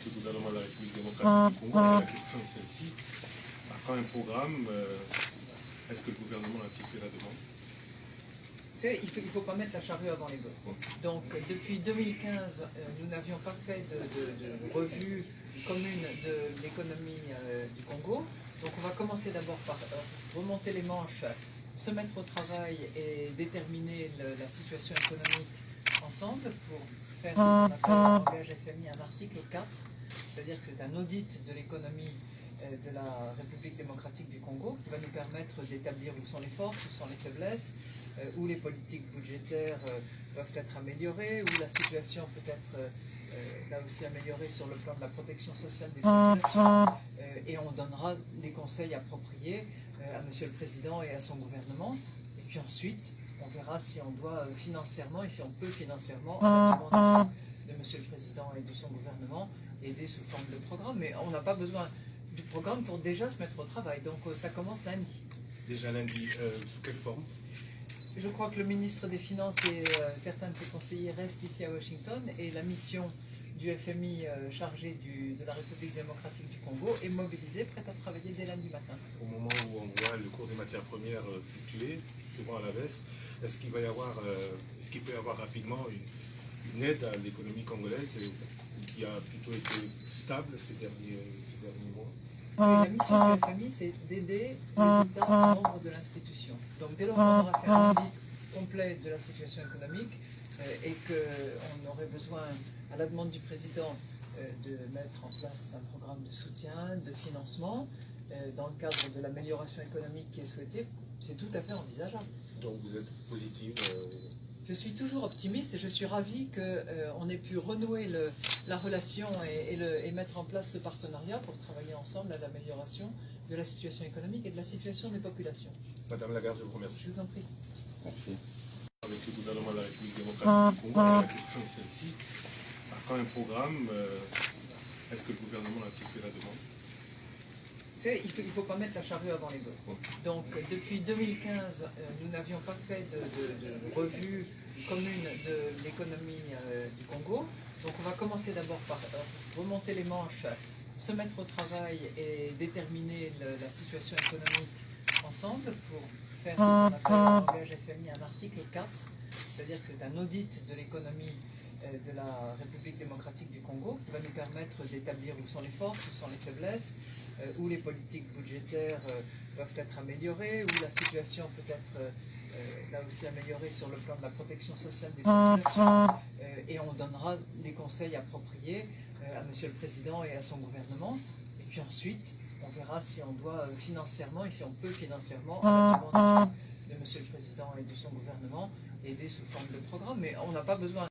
le gouvernement de la République démocratique du Congo. Et la question est celle-ci. Quand un programme, est-ce que le gouvernement a-t-il fait la demande? Il ne faut pas mettre la charrue avant les bœufs. Donc, depuis 2015, nous n'avions pas fait de revue commune de l'économie du Congo. Donc, on va commencer d'abord par remonter les manches, se mettre au travail et déterminer la situation économique ensemble pour faire ce qu'on appelle en langage FMI un article 4, c'est-à-dire que c'est un audit de l'économie de la République démocratique du Congo qui va nous permettre d'établir où sont les forces, où sont les faiblesses, où les politiques budgétaires peuvent être améliorées, où la situation peut être là aussi améliorée sur le plan de la protection sociale des populations, et on donnera les conseils appropriés à Monsieur le Président et à son gouvernement. Et puis ensuite, on verra si on doit financièrement et si on peut financièrement, à la demande de Monsieur le Président et de son gouvernement, aider sous forme de programme. Mais on n'a pas besoin du programme pour déjà se mettre au travail. Donc ça commence lundi. Déjà lundi, sous quelle forme? Je crois que le ministre des Finances et certains de ses conseillers restent ici à Washington et la mission du FMI chargée de la République démocratique du Congo est mobilisée, prête à travailler dès lundi matin. Au moment où on voit le cours des matières premières fluctuer, souvent à la baisse, est-ce qu'il peut y avoir rapidement une aide à l'économie congolaise qui a plutôt été stable ces derniers mois? Et la mission du FMI, c'est d'aider les États membres de l'institution. Donc dès lors qu'on aura fait un audit complet de la situation économique et qu'on aurait besoin, à la demande du président, de mettre en place un programme de soutien, de financement, dans le cadre de l'amélioration économique qui est souhaitée, c'est tout à fait envisageable. Donc vous êtes positive Je suis toujours optimiste et je suis ravi qu'on ait pu renouer la relation et mettre en place ce partenariat pour travailler ensemble à l'amélioration de la situation économique et de la situation des populations. Madame Lagarde, je vous remercie. Je vous en prie. Merci. Avec le gouvernement de la République démocratique du Congo, et la question est celle-ci. Quand un programme, est-ce que le gouvernement a-t-il fait la demande? Il ne faut pas mettre la charrue avant les bœufs. Donc, depuis 2015, nous n'avions pas fait de revue commune de l'économie du Congo. Donc, on va commencer d'abord par remonter les manches, se mettre au travail et déterminer la situation économique ensemble pour faire ce qu'on appelle en langage FMI un article 4, c'est-à-dire que c'est un audit de l'économie de la République démocratique du Congo qui va nous permettre d'établir où sont les forces, où sont les faiblesses, où les politiques budgétaires peuvent être améliorées, où la situation peut être là aussi améliorée sur le plan de la protection sociale des populations, et on donnera les conseils appropriés à Monsieur le Président et à son gouvernement. Et puis ensuite, on verra si on doit financièrement et si on peut financièrement, à la demande de Monsieur le Président et de son gouvernement, aider sous forme de programme. Mais on n'a pas besoin